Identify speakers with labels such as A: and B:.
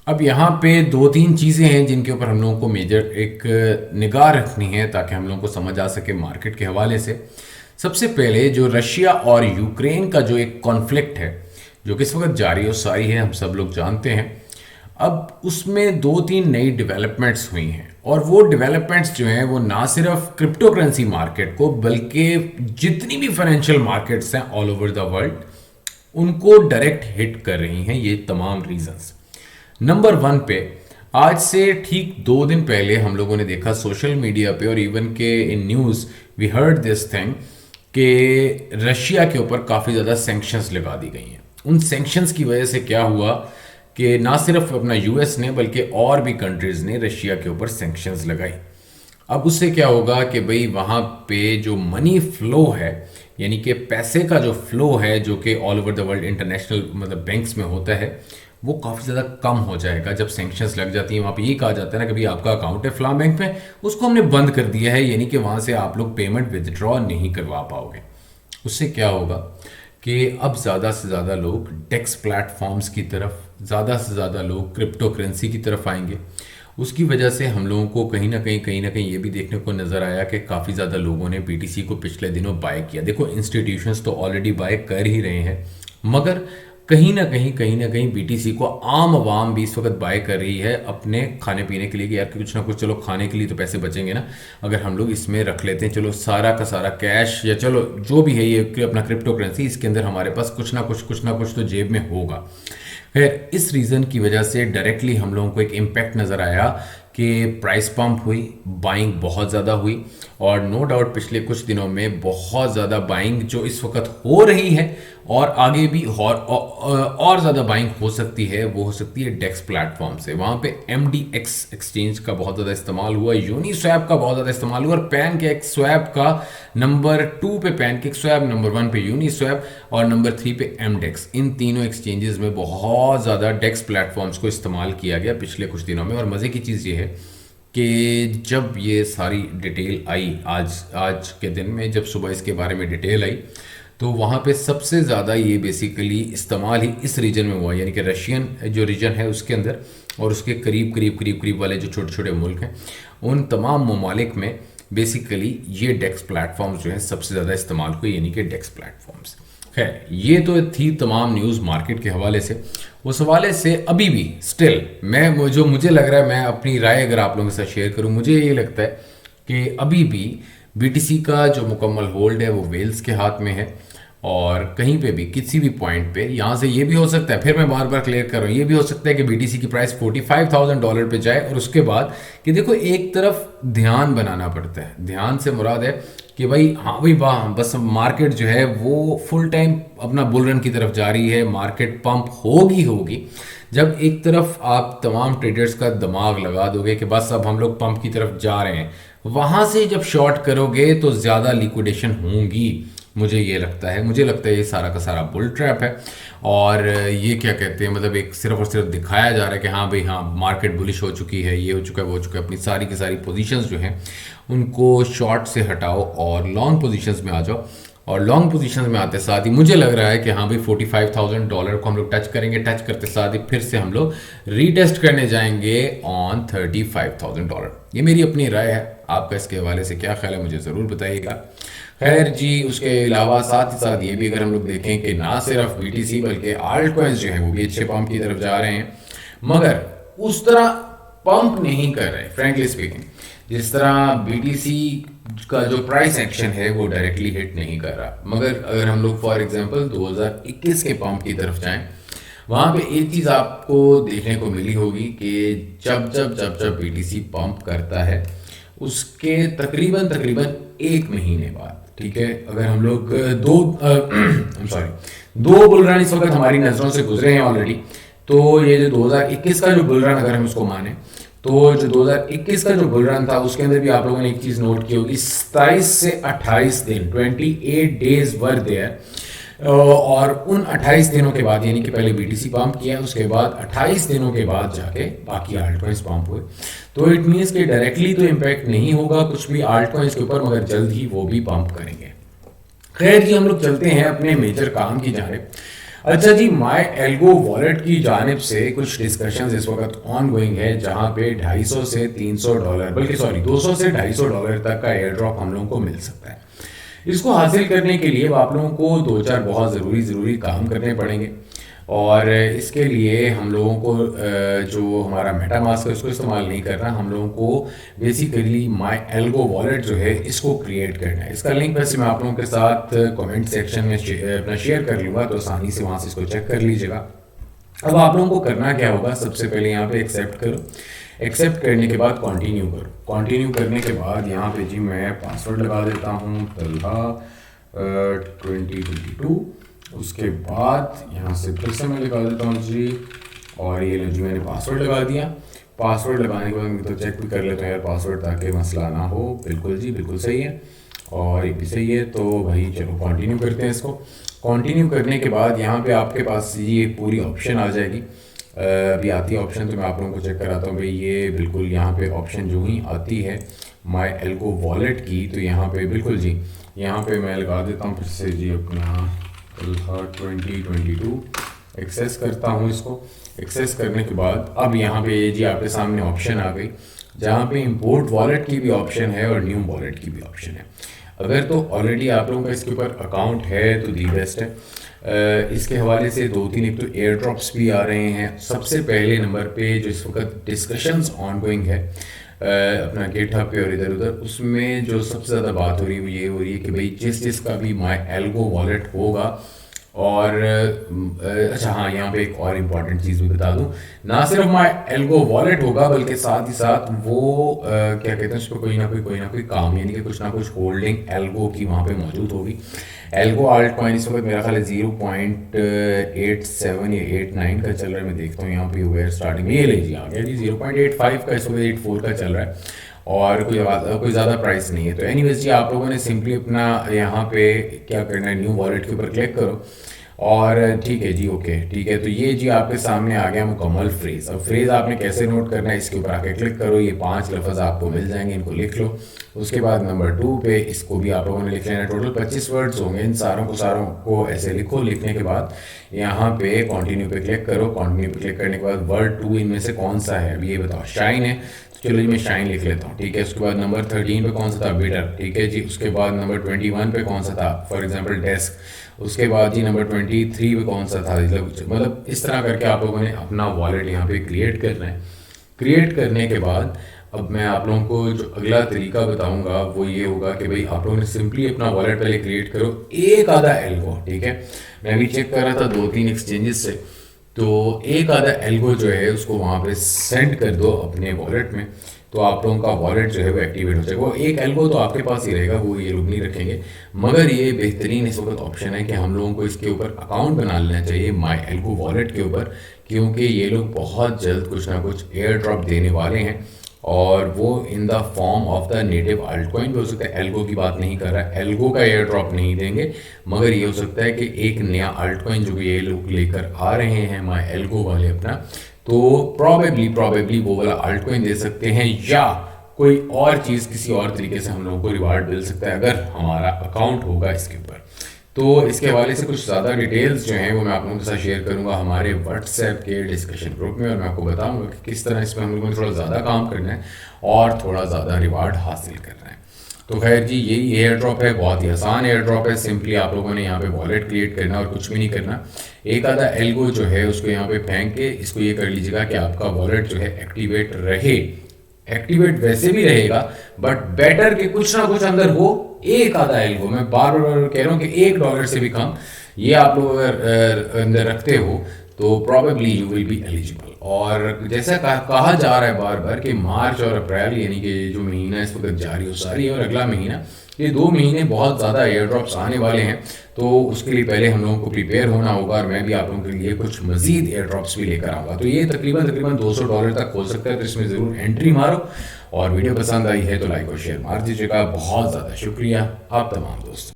A: अब यहाँ पे दो तीन चीज़ें हैं जिनके ऊपर हम लोगों को मेजर एक निगाह रखनी है ताकि हम लोगों को समझ आ सके मार्केट के हवाले से। सबसे पहले जो रशिया और यूक्रेन का जो एक कॉन्फ्लिक्ट है जो कि इस वक्त जारी और सारी है, हम सब लोग जानते हैं। अब उसमें दो तीन नई डेवलपमेंट्स हुई हैं और वो डेवलपमेंट्स जो हैं वो ना सिर्फ क्रिप्टो करेंसी मार्केट को बल्कि जितनी भी फाइनेंशियल मार्केट्स हैं ऑल ओवर द वर्ल्ड उनको डायरेक्ट हिट कर रही हैं ये तमाम रीजंस। नंबर वन पे आज से ठीक 2 दिन पहले हम लोगों ने देखा सोशल मीडिया पे और इवन के in news we heard this thing कि रशिया के ऊपर काफ़ी ज़्यादा सैंक्शंस लगा दी गई हैं। उन सैंक्शंस की वजह से क्या हुआ कि ना सिर्फ अपना यूएस ने बल्कि और भी कंट्रीज़ ने रशिया के ऊपर सैंक्शंस लगाई। अब उससे क्या होगा कि भाई वहाँ पे जो मनी फ्लो है यानी कि पैसे का जो फ्लो है जो कि all over the world international मतलब बैंक्स में होता है वो काफ़ी ज़्यादा कम हो जाएगा जब सैंक्शंस लग जाती हैं। वहाँ पे ये कहा जाता है ना कि भाई आपका अकाउंट है फलां बैंक में, उसको हमने बंद कर दिया है, यानी कि वहाँ से आप लोग पेमेंट विदड्रॉ नहीं करवा पाओगे। उससे क्या होगा कि अब ज़्यादा से ज़्यादा लोग डेक्स प्लेटफॉर्म्स की तरफ, ज़्यादा से ज़्यादा लोग क्रिप्टो करेंसी की तरफ आएंगे। उसकी वजह से हम लोगों को कहीं ना कहीं ये भी देखने को नज़र आया कि काफ़ी ज़्यादा लोगों ने बीटीसी को पिछले दिनों बाय किया। देखो इंस्टीट्यूशंस तो ऑलरेडी बाय कर ही रहे हैं, मगर कहीं ना कहीं बीटीसी को आम आवाम भी इस वक्त बाय कर रही है अपने खाने पीने के लिए कि यार कुछ ना कुछ, चलो खाने के लिए तो पैसे बचेंगे ना अगर हम लोग इसमें रख लेते हैं, चलो सारा का सारा कैश या चलो जो भी है ये अपना क्रिप्टो करेंसी, इसके अंदर हमारे पास कुछ ना कुछ तो जेब में होगा। खैर इस रीज़न की वजह से डायरेक्टली हम लोगों को एक इम्पैक्ट नज़र आया कि प्राइस पंप हुई, बाइंग बहुत ज़्यादा हुई और नो डाउट पिछले कुछ दिनों में बहुत ज़्यादा बाइंग जो इस वक्त हो रही है और आगे भी और ज़्यादा बाइंग हो सकती है, वो हो सकती है डेक्स प्लेटफॉर्म से। वहाँ पे MDX एक्सचेंज का बहुत ज़्यादा इस्तेमाल हुआ, यूनिस्वैप का बहुत ज़्यादा इस्तेमाल हुआ और पैनकेक स्वैप का नंबर 2 पे पैनकेक स्वैप, नंबर 1 पे यूनिस्वैप और नंबर 3 पे MDEX। इन तीनों एक्सचेंजेस में बहुत ज़्यादा डेक्स प्लेटफॉर्म्स को इस्तेमाल किया गया पिछले कुछ दिनों में। और मज़े की चीज़ ये है कि जब ये सारी डिटेल आई आज के दिन में, जब सुबह इसके बारे में डिटेल आई तो वहाँ पे सबसे ज़्यादा ये बेसिकली इस्तेमाल ही इस रीजन में हुआ, यानी कि रशियन जो रीजन है उसके अंदर और उसके करीब वाले जो छोटे छोटे मुल्क हैं उन तमाम ममालिक में बेसिकली ये डेक्स प्लेटफॉर्म्स जो हैं सबसे ज़्यादा इस्तेमाल हुए, यानी कि डेक्स प्लेटफॉर्म्स। खैर ये तो थी तमाम न्यूज़ मार्केट के हवाले से। उस हवाले से अभी भी स्टिल मैं जो मुझे लग रहा है, मैं अपनी राय अगर आप लोगों के साथ शेयर करूं, मुझे ये लगता है कि अभी भी बीटीसी का जो मुकम्मल होल्ड है वो वेल्स के हाथ में है और कहीं पे भी किसी भी पॉइंट पे यहाँ से ये भी हो सकता है, फिर मैं बार बार क्लियर कर रहा हूँ, ये भी हो सकता है कि बीटीसी की प्राइस $45,000 पे जाए और उसके बाद कि देखो एक तरफ ध्यान बनाना पड़ता है। ध्यान से मुराद है कि भाई हाँ भाई वाह बस मार्केट जो है वो फुल टाइम अपना बुल रन की तरफ जा रही है, मार्केट पंप होगी। जब एक तरफ आप तमाम ट्रेडर्स का दिमाग लगा दोगे कि बस अब हम लोग पंप की तरफ जा रहे हैं, वहाँ से जब शॉर्ट करोगे तो ज़्यादा लिक्विडेशन होंगी। मुझे लगता है ये सारा का सारा बुल ट्रैप है और ये क्या कहते हैं मतलब एक सिर्फ और सिर्फ दिखाया जा रहा है कि हाँ भाई हाँ मार्केट बुलिश हो चुकी है, ये हो चुका है वो हो चुका है। अपनी सारी की सारी पोजीशंस जो हैं उनको शॉर्ट से हटाओ और लॉन्ग पोजीशंस में आ जाओ। और लॉन्ग पोजीशंस में आते साथ ही मुझे लग रहा है कि हाँ भाई $45,000 को हम लोग टच करेंगे, टच करते साथ ही फिर से हम लोग रीटेस्ट करने जाएंगे ऑन $35,000। ये मेरी अपनी राय है, आपका इसके हवाले से क्या ख्याल है मुझे ज़रूर बताइएगा। खैर जी उसके अलावा साथ ही साथ ये भी अगर हम लोग देखें कि ना सिर्फ बीटीसी बल्कि आल्ट कॉइन्स जो हैं वो भी अच्छे पंप की तरफ जा रहे हैं, मगर उस तरह पंप नहीं कर रहे फ्रैंकली स्पीकिंग जिस तरह बीटीसी का जो प्राइस एक्शन है वो डायरेक्टली हिट नहीं कर रहा। मगर अगर हम लोग फॉर एग्जांपल 2021 के पंप की तरफ जाएं, वहाँ पे एक चीज़ आपको देखने को मिली होगी कि जब बीटीसी पंप करता है उसके तकरीबन 1 महीने बाद, ठीक है, अगर हम लोग दो बुल रन इस वक्त हमारी नज़रों से गुजरे हैं ऑलरेडी, तो ये जो 2021 का जो बुल रन अगर हम इसको माने तो जो 2021 का जो बुल रन था उसके अंदर भी आप लोगों ने एक चीज़ नोट की होगी, 27 से 28 दिन 28 डेज वर देयर और उन 28 दिनों के बाद यानी कि पहले बीटीसी पंप किया उसके बाद 28 दिनों के बाद जाके बाकी आल्ट कॉइन्स पंप हुए। तो इट मीन्स कि डायरेक्टली तो इम्पैक्ट नहीं होगा कुछ भी आल्ट कॉइन्स के ऊपर, मगर जल्द ही वो भी पंप करेंगे। खैर जी हम लोग चलते हैं अपने मेजर काम की जानिब। अच्छा जी, माय एल्गो वॉलेट की जानिब से कुछ डिस्कशंस इस वक्त ऑन गोइंग है, जहां पे $250 से $300, बल्कि सॉरी $200 से $250 तक का एयर ड्रॉप हम लोगों को मिल सकता है। इसको हासिल करने के लिए आप लोगों को दो चार बहुत ज़रूरी काम करने पड़ेंगे, और इसके लिए हम लोगों को जो हमारा मेटामास्क है उसको इस्तेमाल नहीं करना, हम लोगों को बेसिकली माय एल्गो वॉलेट जो है इसको क्रिएट करना है। इसका लिंक वैसे मैं आप लोगों के साथ कमेंट सेक्शन में अपना शेयर कर लूँगा, तो आसानी से वहाँ से इसको चेक कर लीजिएगा। अब आप लोगों को करना क्या होगा, सबसे पहले यहाँ पे एक्सेप्ट करो। एक्सेप्ट करने के बाद कंटिन्यू करो। कंटिन्यू करने के बाद यहाँ पे जी मैं पासवर्ड लगा देता हूँ तलहा 2022। उसके बाद यहाँ से फिर से मैं लगा देता हूँ जी, और ये लो जी मैंने पासवर्ड लगा दिया। पासवर्ड लगाने के बाद मैं तो चेक भी कर लेता हूँ यार पासवर्ड, ताकि मसला ना हो। बिल्कुल जी, बिल्कुल सही है, और ये भी सही है। तो भाई चलो कंटिन्यू करते हैं इसको। कंटिन्यू करने के बाद यहाँ पे आपके पास ये पूरी ऑप्शन आ जाएगी। अभी आती है ऑप्शन, तो मैं आप लोगों को चेक कराता हूँ भाई। ये बिल्कुल यहाँ पे ऑप्शन जो ही आती है माय एल्गो वॉलेट की, तो यहाँ पे बिल्कुल जी, यहाँ पे मैं लगा देता हूँ फिर से जी अपना 2022 एक्सेस करता हूँ इसको। एक्सेस करने के बाद अब यहाँ पे जी आपके सामने ऑप्शन आ गई, जहाँ पे इंपोर्ट वॉलेट की भी ऑप्शन है और न्यू वॉलेट की भी ऑप्शन है। अगर तो ऑलरेडी आप लोगों का इसके ऊपर अकाउंट है तो दी बेस्ट है। इसके हवाले से दो तीन एक तो एयर ड्रॉप्स भी आ रहे हैं। सबसे पहले नंबर पे जो इस वक्त डिस्कशंस ऑन गोइंग है अपना गिटहब पे और इधर उधर, उसमें जो सबसे ज़्यादा बात हो रही है ये हो रही है कि भाई जिसका भी माय एल्गो वॉलेट होगा, और अच्छा हाँ, यहाँ पे एक और इम्पॉर्टेंट चीज़ भी बता दूँ, ना सिर्फ माय एल्गो वॉलेट होगा बल्कि साथ ही साथ वो क्या कहते हैं उस पर कोई ना कोई काम, यानी कि कुछ ना कुछ होल्डिंग एल्गो की वहाँ पे मौजूद होगी। एल्गो आल्ट कॉइन इस वक्त मेरा ख्याल है 0.87 या 89 का चल रहा है। मैं देखता हूँ यहाँ पे हुआ स्टार्टिंग में, ये लीजिए आ गया जी 0.85 का, इस वक्त 84 का चल रहा है, और कोई ज़्यादा प्राइस नहीं है। तो एनीवेज जी आप लोगों ने सिंपली अपना यहाँ पे क्या करना है, न्यू वॉलेट के ऊपर क्लिक करो, और ठीक है जी, ओके ठीक है। तो ये जी आपके सामने आ गया मुकम्मल फ्रेज़। अब फ्रेज़ आपने कैसे नोट करना है, इसके ऊपर आके क्लिक करो, ये 5 लफ्ज़ आपको मिल जाएंगे, इनको लिख लो। उसके बाद नंबर 2 पे इसको भी आप लोगों ने लिख लेना। टोटल 25 वर्ड्स होंगे, इन सारों को ऐसे लिखो। लिखने के बाद यहाँ पे कंटिन्यू पे क्लिक करो। कंटिन्यू पे क्लिक करने के बाद वर्ड 2 इनमें से कौन सा है, अभी ये बताओ। शाइन है, तो चलो जी मैं शाइन लिख लेता हूँ, ठीक है। उसके बाद नंबर 13 पे कौन सा था, बिटर, ठीक है जी। उसके बाद नंबर 21 पे कौन सा था, फॉर एग्जांपल डेस्क। उसके बाद जी नंबर 23 पे कौन सा था, मतलब इस तरह करके आप लोगों ने अपना वॉलेट यहाँ पे क्रिएट करना है। क्रिएट करने के बाद अब मैं आप लोगों को जो अगला तरीका बताऊंगा वो ये होगा कि भाई आप लोगों ने सिंपली अपना वॉलेट पहले क्रिएट करो, एक आधा एल्गो, ठीक है। मैं भी चेक कर रहा था 2-3 एक्सचेंजेस से, तो एक आधा एल्गो जो है उसको वहाँ पे सेंड कर दो अपने वॉलेट में, तो आप लोगों का वॉलेट जो है वो एक्टिवेट हो जाएगा। वो एक एल्गो तो आपके पास ही रहेगा, वो ये लोग नहीं रखेंगे। मगर ये बेहतरीन इस वक्त ऑप्शन है कि हम लोगों को इसके ऊपर अकाउंट बना लेना चाहिए माय एल्गो वॉलेट के ऊपर, क्योंकि ये लोग बहुत जल्द कुछ ना कुछ एयर ड्रॉप देने वाले हैं, और वो in the form of the native altcoin भी हो सकता है। एल्गो की बात नहीं कर रहा, एल्गो का एयर ड्रॉप नहीं देंगे, मगर ये हो सकता है कि एक नया अल्ट कॉइन जो ये लोग लेकर आ रहे हैं माय एल्गो वाले अपना, तो प्रॉबेबली वो वाला अल्ट कॉइन दे सकते हैं, या कोई और चीज़ किसी और तरीके से हम लोगों को रिवार्ड मिल सकता है अगर हमारा अकाउंट होगा इसके ऊपर। तो इसके हवाले से कुछ ज़्यादा डिटेल्स जो हैं वो मैं आप लोगों के साथ शेयर करूंगा हमारे व्हाट्सएप के डिस्कशन ग्रुप में, और मैं आपको बताऊंगा कि किस तरह इसमें हम लोगों ने थोड़ा ज़्यादा काम करना है और थोड़ा ज़्यादा रिवार्ड हासिल करना है। तो खैर जी, यही एयर ड्रॉप है, बहुत ही आसान एयर ड्रॉप है। सिंपली आप लोगों ने यहाँ पे वॉलेट क्रिएट करना और कुछ भी नहीं करना। एक आधा एल्गो जो है उसको यहाँ पे फेंक के इसको ये कर लीजिएगा कि आपका वॉलेट जो है एक्टिवेट रहे। एक्टिवेट वैसे भी रहेगा, बट बेटर कि कुछ ना कुछ अंदर हो। एक आधा एल्गो, मैं बार बार कह रहा हूँ कि $1 से भी कम ये आप लोग अगर अंदर रखते हो तो probably you will be eligible. और जैसा कहा जा रहा है बार बार कि मार्च और अप्रैल यानी कि जो महीना इस वक्त जारी हो सारी है, और अगला महीना, ये 2 महीने बहुत ज़्यादा एयर ड्रॉप्स आने वाले हैं। तो उसके लिए पहले हम लोगों को प्रिपेयर होना होगा, और मैं भी आप लोगों के लिए कुछ मजीद एयर ड्रॉप्स भी लेकर आऊँगा। तो ये तकरीबन $200 तक हो सकता है, तो इसमें ज़रूर एंट्री मारो। और वीडियो पसंद आई है तो लाइक और शेयर मार दीजिएगा। बहुत ज़्यादा शुक्रिया आप तमाम दोस्तों।